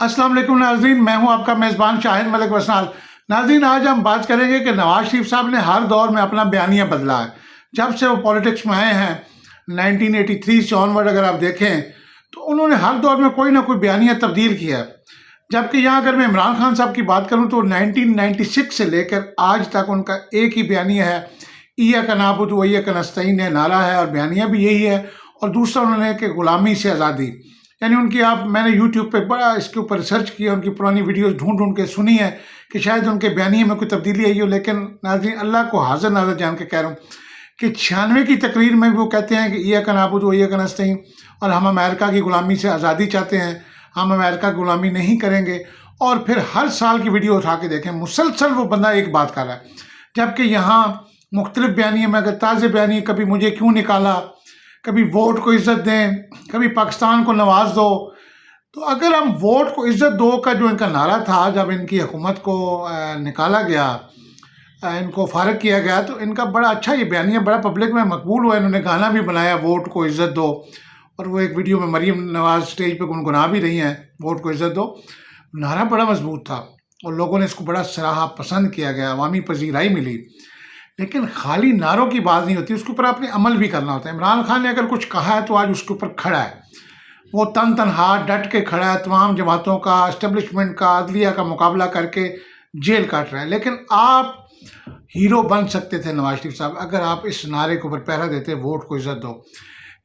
अस्सलाम वालेकुम नाज़रीन, मैं हूं आपका मेज़बान शाहिद मलिक वसनाल। नाज़रीन, आज हम बात करेंगे कि नवाज शरीफ साहब ने हर दौर में अपना बयानिया बदला है। जब से वो पॉलिटिक्स में आए हैं 1983 से ऑनवर्ड अगर आप देखें तो उन्होंने हर दौर में कोई ना कोई बयानिया तब्दील किया है। जबकि यहाँ अगर मैं इमरान खान साहब की बात करूँ तो 1996 से लेकर आज तक उनका एक ही बयानिया है, इय्याका नअबुदु व इय्याका नस्तईन नारा है और बयानिया भी यही है। और दूसरा उन्होंने कि गुलामी से आज़ादी, यानी उनकी मैंने यूट्यूब पे बड़ा इसके ऊपर रिसर्च किया, उनकी पुरानी वीडियोस ढूंढ ढूंढ के सुनी है कि शायद उनके बयानिए में कोई तब्दीली आई हो। लेकिन नाज़रीन, अल्लाह को हाज़िर नाज़िर जान के कह रहा हूँ कि 96 की तकरीर में वो कहते हैं कि इय्याका नअबुदु व इय्याका नस्तईन और हम अमेरिका की गुलामी से आज़ादी चाहते हैं, हम अमेरिका की गुलामी नहीं करेंगे। और फिर हर साल की वीडियो उठा के देखें, मुसलसल वो बंदा एक बात कर रहा है। जबकि यहाँ मुख्तलिफ बयानिए में अगर ताज़े बयानिए, कभी मुझे क्यों निकाला, कभी वोट को इज़्ज़त दें, कभी पाकिस्तान को नवाज दो। तो अगर हम वोट को इज़्ज़त दो का जो इनका नारा था जब इनकी हुकूमत को निकाला गया, इनको फारग किया गया, तो इनका बड़ा अच्छा ये बयानिया बड़ा पब्लिक में मकबूल हुआ। इन्होंने गाना भी बनाया, वोट को इज़्ज़त दो, और वो एक वीडियो में मरीम नवाज स्टेज पे गुनगुना भी रही हैं, वोट को इज़्ज़त दो। नारा बड़ा मजबूत था और लोगों ने इसको बड़ा सराहा, पसंद किया गया, अवामी पजीराई मिली। लेकिन खाली नारों की बात नहीं होती, उसके ऊपर आपने अमल भी करना होता है। इमरान खान ने अगर कुछ कहा है तो आज उसके ऊपर खड़ा है, वो तन तनहा डट के खड़ा है, तमाम जमातों का, एस्टेब्लिशमेंट का, अदलिया का मुकाबला करके जेल काट रहा है। लेकिन आप हीरो बन सकते थे नवाज शरीफ साहब अगर आप इस नारे के ऊपर पहरा देते, वोट को इज़्ज़त दो।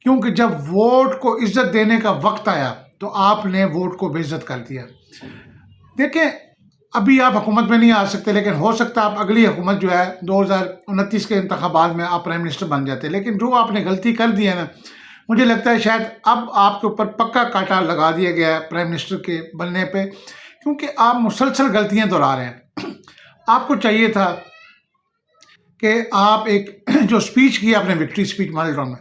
क्योंकि जब वोट को इज़्ज़त देने का वक्त आया तो आपने वोट को बेइज्जत कर दिया। देखें, अभी आप हुकूमत में नहीं आ सकते, लेकिन हो सकता है आप अगली हुकूमत जो है 2029 के इंतखाबात में आप प्राइम मिनिस्टर बन जाते। लेकिन जो आपने गलती कर दी है ना, मुझे लगता है शायद अब आपके ऊपर पक्का कांटा लगा दिया गया है प्राइम मिनिस्टर के बनने पे, क्योंकि आप मुसलसल गलतियां दोहरा रहे हैं। आपको चाहिए था कि आप एक जो स्पीच की आपने, विक्ट्री स्पीच मालडॉन में,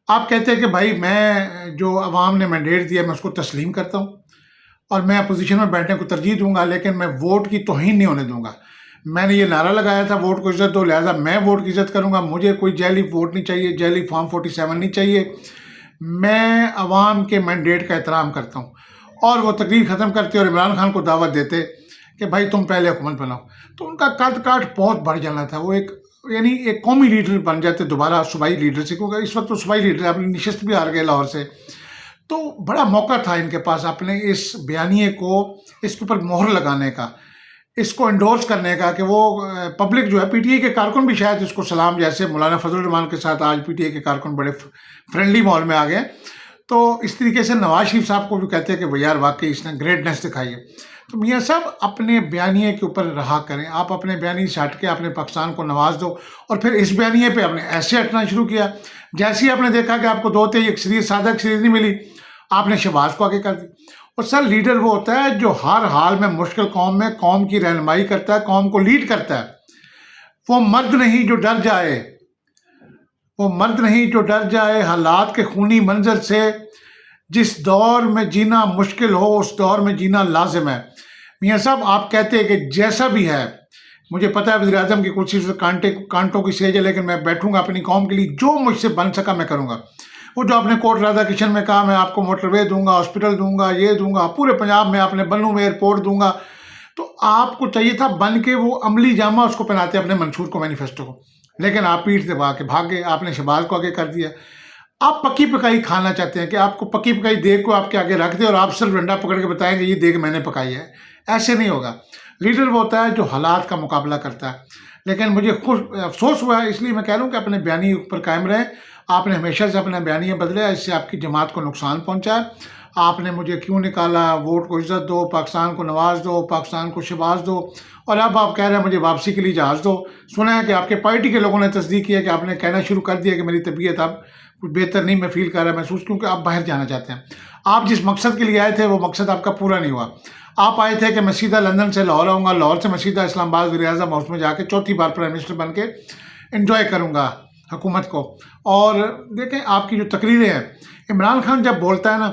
आप कहते हैं कि भाई मैं जो अवाम ने मैंडेट दिया मैं उसको तस्लीम करता हूँ और मैं अपोजिशन में बैठने को तरजीह दूंगा, लेकिन मैं वोट की तौहीन नहीं होने दूंगा। मैंने ये नारा लगाया था वोट को इज़्ज़त दो, लिहाजा मैं वोट की इज़्ज़त करूंगा। मुझे कोई जैली वोट नहीं चाहिए, जैली फॉर्म 47 नहीं चाहिए। मैं अवाम के मैंडेट का एहतराम करता हूँ। और वो तकरीर ख़त्म करते और इमरान खान को दावत देते कि भाई तुम पहले हुकूमत बनाओ, तो उनका कद काठ बहुत बढ़ जाना था। वो यानी एक कौमी लीडर बन जाते दोबारा सूबाई लीडर से, क्योंकि इस वक्त तो सूबाई लीडर अपनी नशिस्त भी हार गए लाहौर से। तो बड़ा मौका था इनके पास अपने इस बयानिए को, इसके ऊपर मोहर लगाने का, इसको इंडोर्स करने का, कि वो पब्लिक जो है, पीटीआई के कारकुन भी शायद इसको सलाम, जैसे मौलाना फजल रहमान के साथ आज पीटीआई के कारकुन बड़े फ्रेंडली माहौल में आ गए। तो इस तरीके से नवाज शरीफ साहब को भी कहते हैं कि भैया वाकई इसने ग्रेटनेस दिखाई है। तो मियाँ साहब अपने बयानिए के ऊपर रहा करें। आप अपने बयानी से हट के अपने पाकिस्तान को नवाज दो, और फिर इस बयानिए पे आपने ऐसे हटना शुरू किया। जैसे ही आपने देखा कि आपको दो तेज अक्सरियत, सादा अक्सरियत नहीं मिली, आपने शहबाज को आगे कर दी। और सर, लीडर वो होता है जो हर हाल में मुश्किल कौम में कौम की रहनुमाई करता है, कौम को लीड करता है। वो मर्द नहीं जो डर जाए, वो मर्द नहीं जो डर जाए हालात के खूनी मंजर से। जिस दौर में जीना मुश्किल हो उस दौर में जीना लाजिम है। मियाँ साहब, आप कहते हैं कि जैसा भी है, मुझे पता है वज़ीर आज़म की कुर्सी से कांटों की सेज है, लेकिन मैं बैठूंगा अपनी कौम के लिए, जो मुझसे बन सका मैं करूँगा। वो जो आपने कोट राधा किशन में कहा, मैं आपको मोटरवे दूंगा, हॉस्पिटल दूंगा, ये दूंगा, पूरे पंजाब में आपने बन्नू में एयरपोर्ट दूंगा, तो आपको चाहिए था बन के वो अमली जामा उसको पहनाते अपने मंशूर को, मैनिफेस्टो को। लेकिन आप पीठ दबा के भाग गए, आपने शहबाज को आगे कर दिया। आप पक्की पकाई खाना चाहते हैं कि आपको पक्की पकाई देग को आपके आगे रख दे और आप सिर्फ डंडा पकड़ के बताएंगे ये देग मैंने पकाई है। ऐसे नहीं होगा। लीडर वो होता है जो हालात का मुकाबला करता है। लेकिन मुझे खुद अफसोस हुआ है, इसलिए मैं कह रहा हूँ कि अपने बयानी पर कायम रहें। आपने हमेशा से अपना बयानिया बदला, इससे आपकी जमात को नुकसान पहुँचा है। आपने मुझे क्यों निकाला, वोट को इज़्ज़त दो, पाकिस्तान को नवाज दो, पाकिस्तान को शहबाज दो, और अब आप कह रहे हैं मुझे वापसी के लिए जहाज़ दो। सुना है कि आपके पार्टी के लोगों ने तस्दीक किया कि आपने कहना शुरू कर दिया कि मेरी तबीयत अब कुछ बेहतर नहीं मैं फील कर रहा महसूस, क्योंकि आप बाहर जाना चाहते हैं। आप जिस मकसद के लिए आए थे वो मकसद आपका पूरा नहीं हुआ। आप आए थे कि मैं सीधा लंदन से लाहौर आऊँगा, लाहौर से मैं सीधा इस्लामाबाद वज़ीर-ए-आज़म हाउस में जाके चौथी बार प्राइम मिनिस्टर बन के इन्जॉय करूँगा हुकूमत को। और देखें, आपकी जो तकरीरें हैं, इमरान खान जब बोलता है ना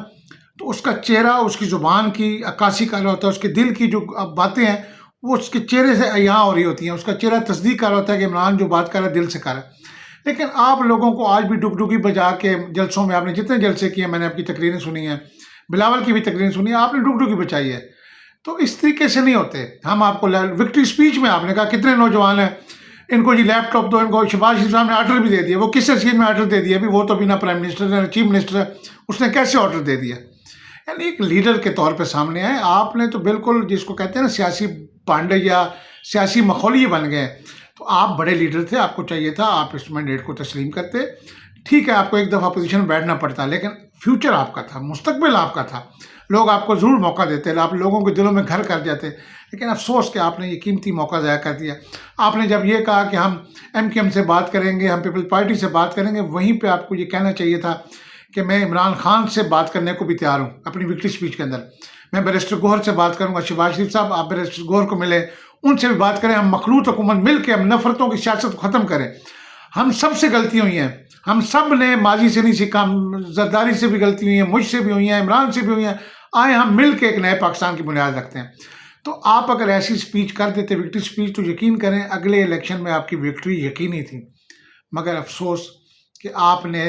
तो उसका चेहरा, उसकी ज़ुबान की अक्कासी कर रहा होता है, उसके दिल की जो बातें हैं वो उसके चेहरे से अयां हो रही होती हैं। उसका चेहरा तस्दीक कर रहा होता है कि इमरान जो बात कर रहा है दिल से कर रहा है। लेकिन आप लोगों को आज भी डुगडुगी बजा के जलसों में, आपने जितने जलसे किए मैंने आपकी तकरीरें सुनी हैं, بلاول کی بھی تقریر سنی، آپ نے ڈگڈگی بچائی ہے. تو اس طریقے سے نہیں ہوتے. ہم آپ کو وکٹری اسپیچ میں آپ نے کہا کتنے نوجوان ہیں ان کو جی لیپ ٹاپ دو، ان کو شہباز شریف صاحب نے آرڈر بھی دے دیا. وہ کس حیثیت میں آرڈر دے دیا؟ ابھی وہ تو بنا پرائم منسٹر ہے، چیف منسٹر ہے، اس نے کیسے آرڈر دے دیا؟ یعنی ایک لیڈر کے طور پہ سامنے آئے. آپ نے تو بالکل جس کو کہتے ہیں نا سیاسی پانڈے یا سیاسی مخولیے بن گئے. تو آپ بڑے لیڈر تھے، آپ کو چاہیے تھا آپ اس مینڈیٹ کو تسلیم کرتے. ٹھیک ہے آپ کو ایک دفعہ اپوزیشن میں بیٹھنا پڑتا، لیکن فیوچر آپ کا تھا، مستقبل آپ کا تھا. لوگ آپ کو ضرور موقع دیتے، آپ لوگوں کے دلوں میں گھر کر جاتے. لیکن افسوس کہ آپ نے یہ قیمتی موقع ضائع کر دیا. آپ نے جب یہ کہا کہ ہم ایم کیو ایم سے بات کریں گے، ہم پیپل پارٹی سے بات کریں گے، وہیں پہ آپ کو یہ کہنا چاہیے تھا کہ میں عمران خان سے بات کرنے کو بھی تیار ہوں. اپنی وکٹری اسپیچ کے اندر میں بیرسٹر گوہر سے بات کروں گا. شہباز شریف صاحب آپ بیرسٹر گوہر کو ملے، ان سے بھی بات کریں. ہم مخلوط حکومت مل کے ہم نفرتوں کی سیاست کو ختم کریں. ہم سب سے غلطی ہوئی ہیں، ہم سب نے ماضی سے نہیں سیکھا. زرداری سے بھی غلطی ہوئی ہیں، مجھ سے بھی ہوئی ہیں، عمران سے بھی ہوئی ہیں. آئے ہم مل کے ایک نئے پاکستان کی بنیاد رکھتے ہیں. تو آپ اگر ایسی سپیچ کر دیتے وکٹری سپیچ، تو یقین کریں اگلے الیکشن میں آپ کی وکٹری یقینی تھی. مگر افسوس کہ آپ نے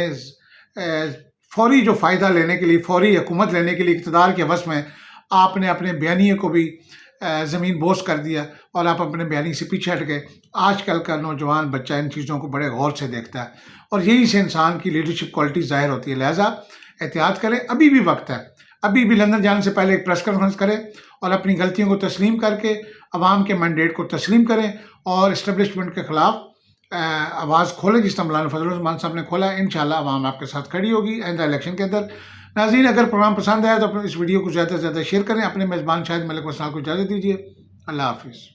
فوری جو فائدہ لینے کے لیے، فوری حکومت لینے کے لیے اقتدار کے عوض میں آپ نے اپنے بیانیے کو بھی زمین بوس کر دیا اور آپ اپنے بیانی سے پیچھے ہٹ گئے. آج کل کا نوجوان بچہ ان چیزوں کو بڑے غور سے دیکھتا ہے اور یہی سے انسان کی لیڈرشپ کوالٹی ظاہر ہوتی ہے. لہٰذا احتیاط کریں، ابھی بھی وقت ہے. ابھی بھی لندن جانے سے پہلے ایک پریس کانفرنس کریں اور اپنی غلطیوں کو تسلیم کر کے عوام کے مینڈیٹ کو تسلیم کریں اور اسٹیبلشمنٹ کے خلاف آواز کھولیں جس طرح مولانا فضل الرحمان صاحب نے کھولا ہے. انشاءاللہ عوام آپ کے ساتھ کھڑی ہوگی آئندہ الیکشن کے اندر. ناظرین اگر پروگرام پسند آیا تو اس ویڈیو کو زیادہ سے زیادہ شیئر کریں. اپنے میزبان شاہد ملک وسنال کو اجازت دیجیے. اللہ حافظ.